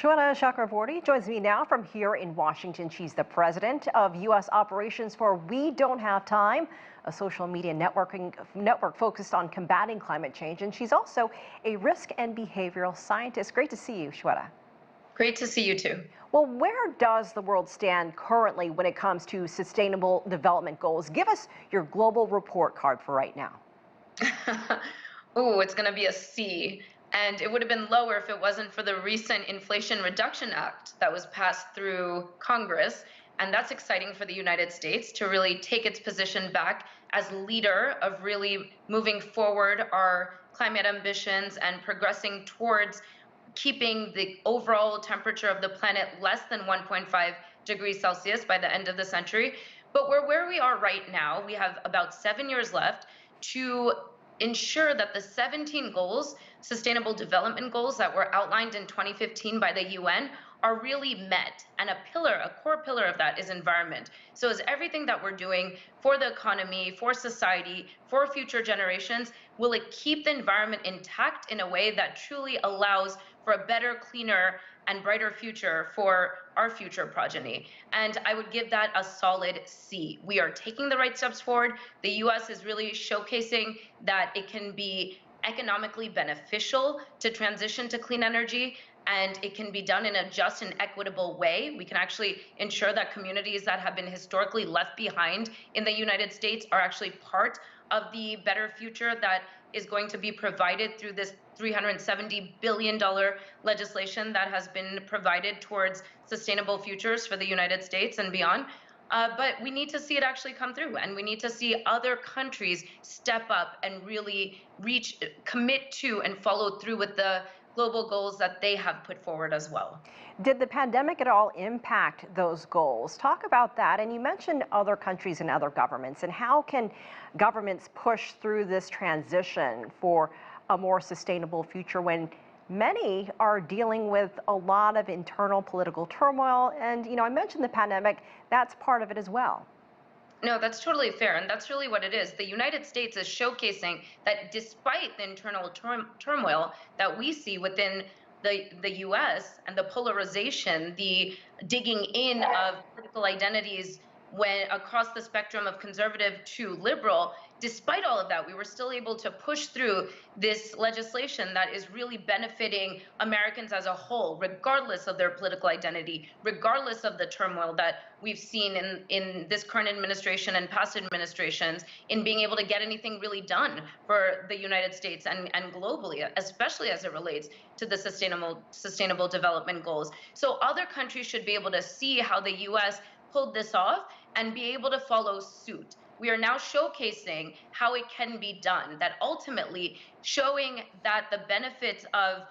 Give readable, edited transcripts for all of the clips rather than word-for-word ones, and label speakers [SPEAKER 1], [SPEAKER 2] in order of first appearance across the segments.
[SPEAKER 1] Sweta Chakraborty joins me now from here in Washington. She's the president of U.S. operations for We Don't Have Time, a social media network focused on combating climate change. And she's also a risk and behavioral scientist. Great to see you, Sweta.
[SPEAKER 2] Great to see you too.
[SPEAKER 1] Well, where does the world stand currently when it comes to sustainable development goals? Give us your global report card for right now.
[SPEAKER 2] Oh, it's going to be a C. And it would have been lower if it wasn't for the recent Inflation Reduction Act that was passed through Congress. And that's exciting for the United States to really take its position back as leader of really moving forward our climate ambitions and progressing towards keeping the overall temperature of the planet less than 1.5 degrees Celsius by the end of the century. But where we are right now, we have about 7 years left to ensure that the 17 goals, sustainable development goals that were outlined in 2015 by the UN are really met. And a core pillar of that is environment. So is everything that we're doing for the economy, for society, for future generations, will it keep the environment intact in a way that truly allows for a better, cleaner, and brighter future for our future progeny? And I would give that a solid C. We are taking the right steps forward. The US is really showcasing that it can be economically beneficial to transition to clean energy, and it can be done in a just and equitable way. We can actually ensure that communities that have been historically left behind in the United States are actually part of the better future that is going to be provided through this $370 billion legislation that has been provided towards sustainable futures for the United States and beyond. But we need to see it actually come through, and we need to see other countries step up and really commit to and follow through with the global goals that they have put forward as well.
[SPEAKER 1] Did the pandemic at all impact those goals? Talk about that. And you mentioned other countries and other governments, and how can governments push through this transition for a more sustainable future when many are dealing with a lot of internal political turmoil? And, I mentioned the pandemic, that's part of it as well.
[SPEAKER 2] No, that's totally fair, and that's really what it is. The United States is showcasing that despite the internal turmoil that we see within the US and the polarization, the digging in of political identities when across the spectrum of conservative to liberal, despite all of that, we were still able to push through this legislation that is really benefiting Americans as a whole, regardless of their political identity, regardless of the turmoil that we've seen in this current administration and past administrations in being able to get anything really done for the United States and globally, especially as it relates to the sustainable development goals. So other countries should be able to see how the US pulled this off and be able to follow suit. We are now showcasing how it can be done, that ultimately showing that the benefits of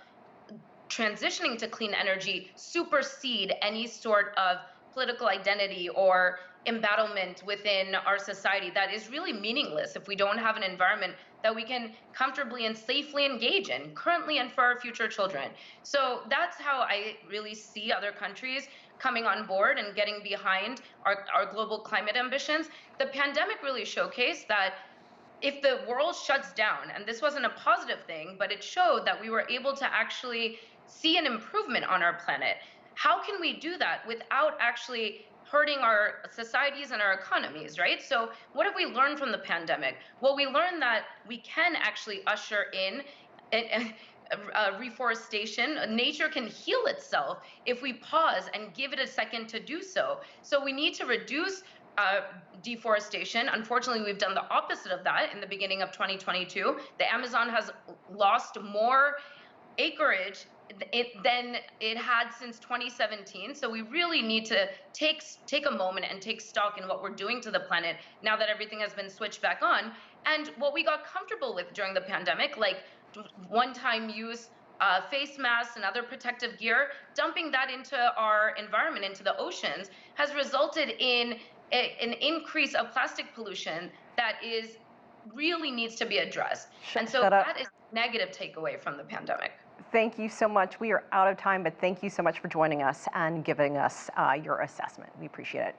[SPEAKER 2] transitioning to clean energy supersede any sort of political identity or embattlement within our society that is really meaningless if we don't have an environment that we can comfortably and safely engage in currently and for our future children. So that's how I really see other countries coming on board and getting behind our global climate ambitions. The pandemic really showcased that if the world shuts down, and this wasn't a positive thing, but it showed that we were able to actually see an improvement on our planet. How can we do that without actually hurting our societies and our economies, right? So what have we learned from the pandemic? Well, we learned that we can actually usher in reforestation. Nature can heal itself if we pause and give it a second to do so. So we need to reduce deforestation. Unfortunately, we've done the opposite of that in the beginning of 2022. The Amazon has lost more acreage than it had since 2017. So we really need to take a moment and take stock in what we're doing to the planet now that everything has been switched back on. And what we got comfortable with during the pandemic, like one-time use face masks and other protective gear, dumping that into our environment, into the oceans, has resulted in an increase of plastic pollution that really needs to be addressed. And so that is a negative takeaway from the pandemic.
[SPEAKER 1] Thank you so much. We are out of time, but thank you so much for joining us and giving us your assessment. We appreciate it.